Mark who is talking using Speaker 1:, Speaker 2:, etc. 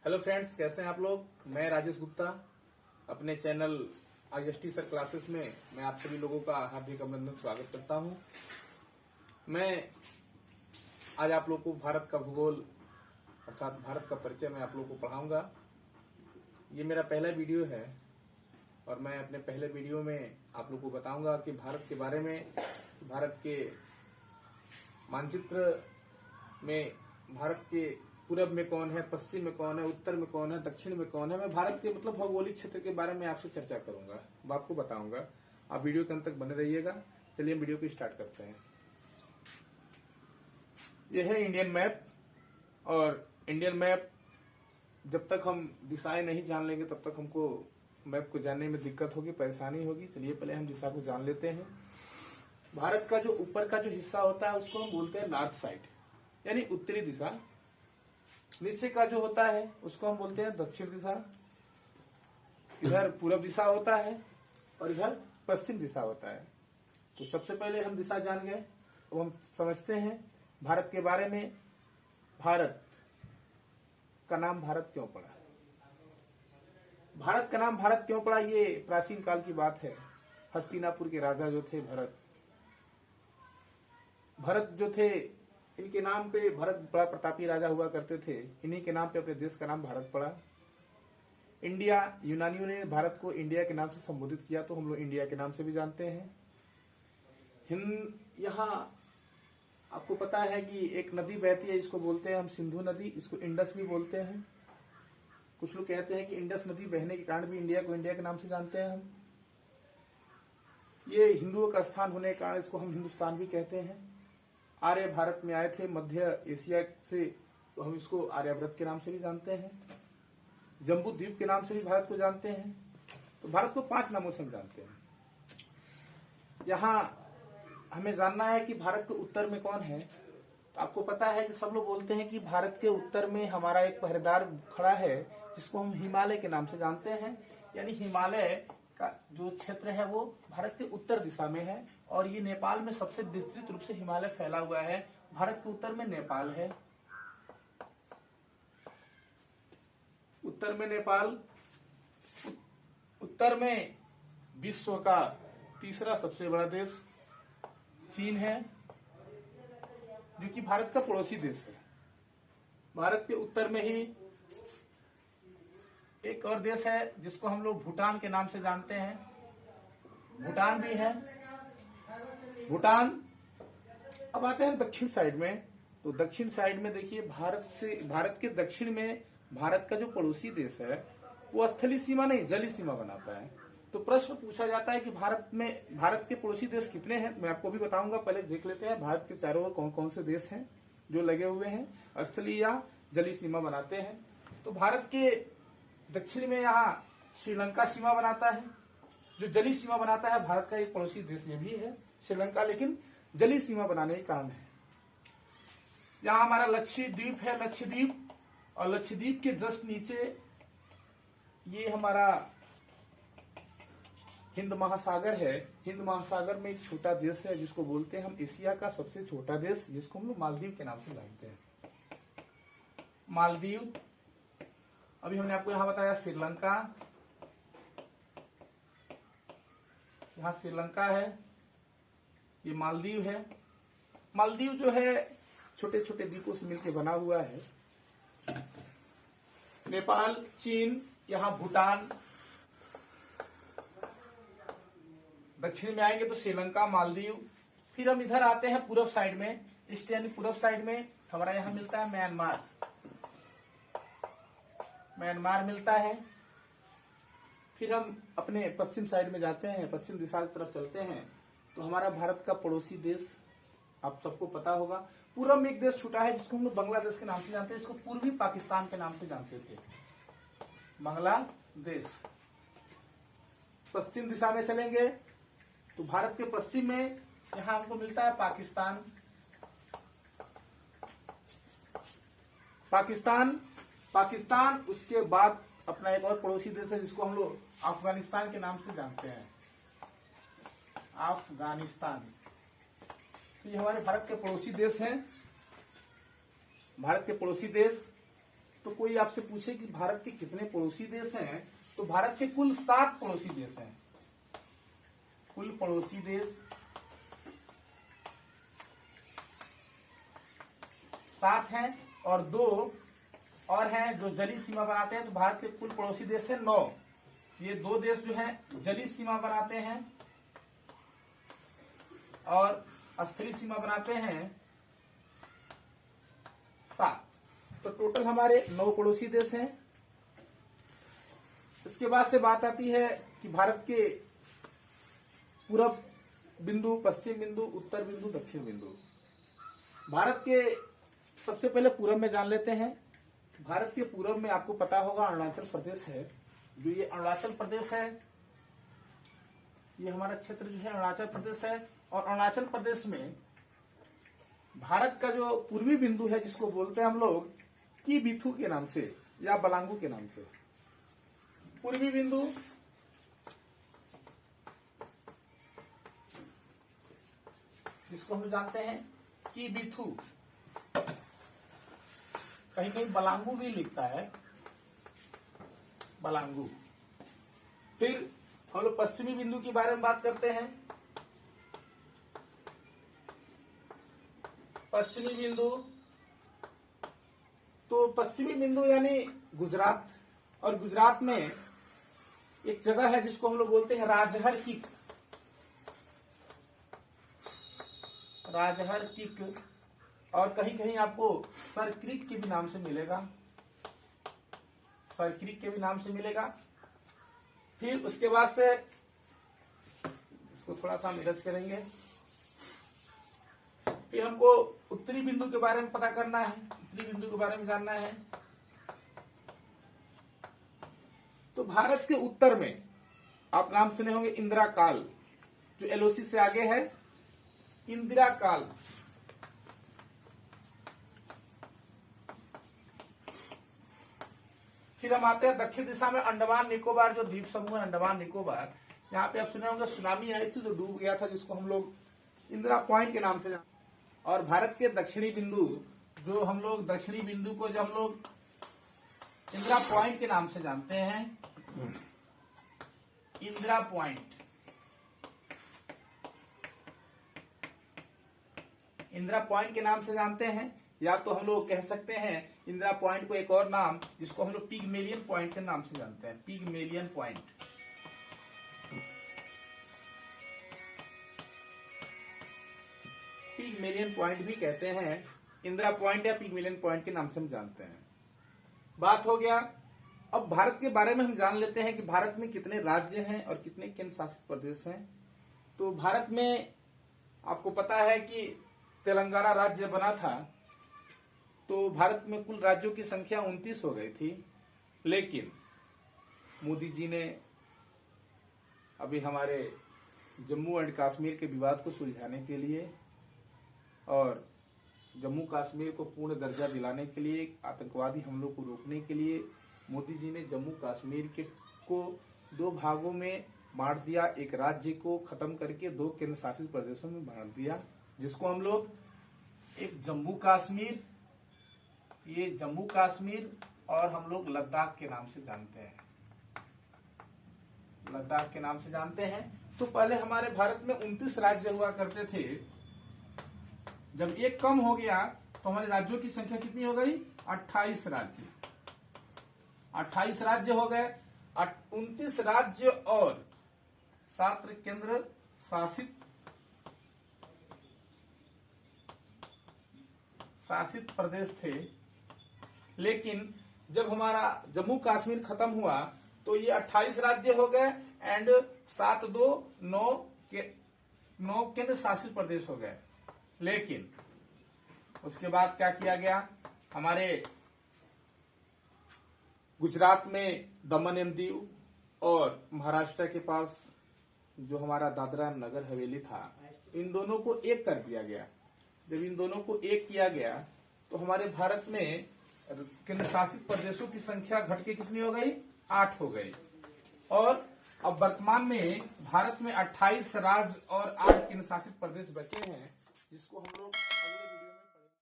Speaker 1: Hello friends, कैसे हैं आप लोग। मैं राजेश गुप्ता अपने चैनल आईएसटी सर क्लासेस में मैं आप सभी लोगों का हार्दिक अभिनंदन स्वागत करता हूं। मैं आज आप लोग को भारत का भूगोल अर्थात भारत का परिचय मैं आप लोग को पढ़ाऊंगा। ये मेरा पहला वीडियो है और मैं अपने पहले वीडियो में आप लोग को बताऊंगा कि भारत के बारे में, भारत के मानचित्र में भारत के पूरब में कौन है, पश्चिम में कौन है, उत्तर में कौन है, दक्षिण में कौन है। मैं भारत के भौगोलिक क्षेत्र के बारे में आपसे चर्चा करूंगा, आपको बताऊंगा। आप वीडियो के अंत तक बने रहिएगा। चलिए हम वीडियो को स्टार्ट करते हैं। यह है इंडियन मैप, और इंडियन मैप जब तक हम दिशाएं नहीं जान लेंगे तब तक हमको मैप को जानने में दिक्कत होगी, परेशानी होगी। चलिए पहले हम दिशा को जान लेते हैं। भारत का जो ऊपर का जो हिस्सा होता है उसको हम बोलते हैं नॉर्थ साइड, यानी उत्तरी दिशा। नीचे का जो होता है उसको हम बोलते हैं दक्षिण दिशा। इधर पूर्व दिशा होता है और इधर पश्चिम दिशा होता है। तो सबसे पहले हम दिशा जान गए, अब हम समझते हैं भारत के बारे में। भारत का नाम भारत क्यों पड़ा? भारत का नाम भारत क्यों पड़ा, ये प्राचीन काल की बात है। हस्तिनापुर के राजा जो थे भरत जो थे, इनके नाम पे भरत बड़ा प्रतापी राजा हुआ करते थे। इन्हीं के नाम पे अपने देश का नाम भारत पड़ा। इंडिया, यूनानियों ने भारत को इंडिया के नाम से संबोधित किया, तो हम लोग इंडिया के नाम से भी जानते हैं। यहाँ आपको पता है कि एक नदी बहती है, इसको बोलते हैं हम सिंधु नदी, इसको इंडस भी बोलते हैं। कुछ लोग कहते हैं कि इंडस नदी बहने के कारण भी इंडिया को इंडिया के नाम से जानते हैं हम। ये हिंदुओं का स्थान होने के कारण इसको हम हिंदुस्तान भी कहते हैं। आर्य भारत में आए थे मध्य एशिया से, तो हम इसको आर्यव्रत के नाम से भी जानते हैं। जम्बू द्वीप के नाम से भी भारत को जानते हैं। तो भारत को 5 नामों से हम जानते हैं। यहाँ हमें जानना है कि भारत के उत्तर में कौन है। तो आपको पता है कि सब लोग बोलते हैं कि भारत के उत्तर में हमारा एक पहरेदार खड़ा है, जिसको हम हिमालय के नाम से जानते हैं। यानी हिमालय का जो क्षेत्र है वो भारत के उत्तर दिशा में है, और ये नेपाल में सबसे विस्तृत रूप से हिमालय फैला हुआ है। भारत के उत्तर में नेपाल है, उत्तर में नेपाल। उत्तर में विश्व का तीसरा सबसे बड़ा देश चीन है, जो कि भारत का पड़ोसी देश है। भारत के उत्तर में ही एक और देश है जिसको हम लोग भूटान के नाम से जानते हैं। भूटान भी है, भूटान। अब आते हैं दक्षिण साइड में। तो दक्षिण साइड में देखिए, भारत के दक्षिण में भारत का जो पड़ोसी देश है वो स्थलीय सीमा नहीं, जलीय सीमा बनाता है। तो प्रश्न पूछा जाता है कि भारत के पड़ोसी देश कितने हैं। मैं आपको भी बताऊंगा, पहले देख लेते हैं भारत के चारों ओर कौन कौन से देश हैं जो लगे हुए हैं, स्थलीय या जलीय सीमा बनाते हैं। तो भारत के दक्षिण में यहाँ श्रीलंका सीमा बनाता है, जो जलीय सीमा बनाता है। भारत का एक पड़ोसी देश ये भी है श्रीलंका, लेकिन जलीय सीमा बनाने के कारण है। यहाँ हमारा लक्षद्वीप है, लक्षद्वीप, और लक्षद्वीप के जस्ट नीचे ये हमारा हिंद महासागर है। हिंद महासागर में एक छोटा देश है जिसको बोलते हैं हम एशिया का सबसे छोटा देश, जिसको हम लोग मालदीव के नाम से जानते हैं। मालदीव। अभी हमने आपको यहां बताया श्रीलंका, यहां श्रीलंका है, ये मालदीव है। मालदीव जो है छोटे छोटे द्वीपों से मिलकर बना हुआ है। नेपाल, चीन, यहां भूटान। दक्षिण में आएंगे तो श्रीलंका, मालदीव। फिर हम इधर आते हैं पूर्व साइड में, ईस्ट यानी पूर्व साइड में हमारा यहां मिलता है म्यांमार। म्यांमार मिलता है। फिर हम अपने पश्चिम साइड में जाते हैं, पश्चिम दिशा की तरफ चलते हैं, तो हमारा भारत का पड़ोसी देश आप सबको पता होगा। पूर्व में एक देश छूटा है जिसको हम लोग बांग्लादेश के नाम से जानते हैं। इसको पूर्वी पाकिस्तान के नाम से जानते थे, बांग्लादेश। पश्चिम दिशा में चलेंगे तो भारत के पश्चिम में यहां हमको मिलता है पाकिस्तान। पाकिस्तान उसके बाद अपना एक और पड़ोसी देश है जिसको हम लोग अफगानिस्तान के नाम से जानते हैं, अफगानिस्तान। तो ये हमारे भारत के पड़ोसी देश हैं। भारत के पड़ोसी देश तो कोई आपसे पूछे कि भारत के कितने पड़ोसी देश हैं, तो भारत के कुल 7 पड़ोसी देश हैं। कुल पड़ोसी देश 7 हैं और 2 और हैं जो जलीय सीमा बनाते हैं। तो भारत के कुल पड़ोसी देश है 9। ये 2 देश जो हैं जलीय सीमा बनाते हैं और स्थलीय सीमा बनाते हैं 7। तो टोटल हमारे 9 पड़ोसी देश हैं। इसके बाद से बात आती है कि भारत के पूरब बिंदु, पश्चिम बिंदु, उत्तर बिंदु, दक्षिण बिंदु। भारत के सबसे पहले पूरब में जान लेते हैं। भारत के पूरब में आपको पता होगा अरुणाचल प्रदेश है। जो ये अरुणाचल प्रदेश है, ये हमारा क्षेत्र जो है अरुणाचल प्रदेश है। और अरुणाचल प्रदेश में भारत का जो पूर्वी बिंदु है, जिसको बोलते हैं हम लोग की बिथु के नाम से या बलांगू के नाम से, पूर्वी बिंदु जिसको हम जानते हैं की बिथु, कहीं कहीं बलांगू भी लिखता है, बलांगू। फिर हम लोग पश्चिमी बिंदु के बारे में बात करते हैं। पश्चिमी बिंदु, तो पश्चिमी बिंदु यानी गुजरात। और गुजरात में एक जगह है जिसको हम लोग बोलते हैं राजहर किक। राजहर किक, और कहीं कहीं आपको सर क्रिक के भी नाम से मिलेगा, सर क्रिक के भी नाम से मिलेगा। फिर उसके बाद से इसको थोड़ा सा मिरज करेंगे। फिर हमको उत्तरी बिंदु के बारे में पता करना है, उत्तरी बिंदु के बारे में जानना है। तो भारत के उत्तर में आप नाम सुने होंगे इंदिरा काल, जो एलओसी से आगे है, इंदिरा काल। फिर हम आते हैं दक्षिण दिशा में अंडमान निकोबार, जो द्वीप समूह है अंडमान निकोबार। यहाँ पे आप सुने होंगे सुनामी आई थी जो डूब गया था, जिसको हम लोग इंदिरा पॉइंट के नाम से जानते हैं। और भारत के दक्षिणी बिंदु, जो हम लोग दक्षिणी बिंदु को जब हम लोग इंदिरा पॉइंट के नाम से जानते हैं, इंदिरा पॉइंट, इंदिरा पॉइंट के नाम से जानते हैं। या तो हम लोग कह सकते हैं इंदिरा पॉइंट को एक और नाम, जिसको हम लोग पिगमेलियन पॉइंट के नाम से जानते हैं, पिगमेलियन पॉइंट। पिगमेलियन पॉइंट भी कहते हैं, इंदिरा पॉइंट या पिगमेलियन पॉइंट के नाम से हम जानते हैं। बात हो गया। अब भारत के बारे में हम जान लेते हैं कि भारत में कितने राज्य हैं और कितने केंद्र शासित प्रदेश हैं। तो भारत में आपको पता है कि तेलंगाना राज्य बना था, तो भारत में कुल राज्यों की संख्या 29 हो गई थी। लेकिन मोदी जी ने अभी हमारे जम्मू एंड कश्मीर के विवाद को सुलझाने के लिए और जम्मू कश्मीर को पूर्ण दर्जा दिलाने के लिए, आतंकवादी हमलों को रोकने के लिए मोदी जी ने जम्मू कश्मीर को 2 भागों में बांट दिया। एक राज्य को खत्म करके 2 केंद्र शासित प्रदेशों में बांट दिया, जिसको हम लोग एक जम्मू कश्मीर, ये जम्मू कश्मीर और हम लोग लद्दाख के नाम से जानते हैं, लद्दाख के नाम से जानते हैं। तो पहले हमारे भारत में 29 राज्य हुआ करते थे। जब एक कम हो गया तो हमारे राज्यों की संख्या कितनी हो गई? 28 राज्य। 28 राज्य हो गए। 29 राज्य और 7 केंद्र शासित प्रदेश थे। लेकिन जब हमारा जम्मू कश्मीर खत्म हुआ तो ये 28 राज्य हो गए एंड 7 2 9 केंद्र शासित प्रदेश हो गए। लेकिन उसके बाद क्या किया गया? हमारे गुजरात में दमन एवं दीव और महाराष्ट्र के पास जो हमारा दादरा नगर हवेली था, इन दोनों को एक कर दिया गया। जब इन दोनों को एक किया गया तो हमारे भारत में केंद्र शासित प्रदेशों की संख्या घट के कितनी हो गई? 8 हो गई। और अब वर्तमान में भारत में 28 राज्य और 8 केंद्र शासित प्रदेश बचे हैं, जिसको हम लोग अगले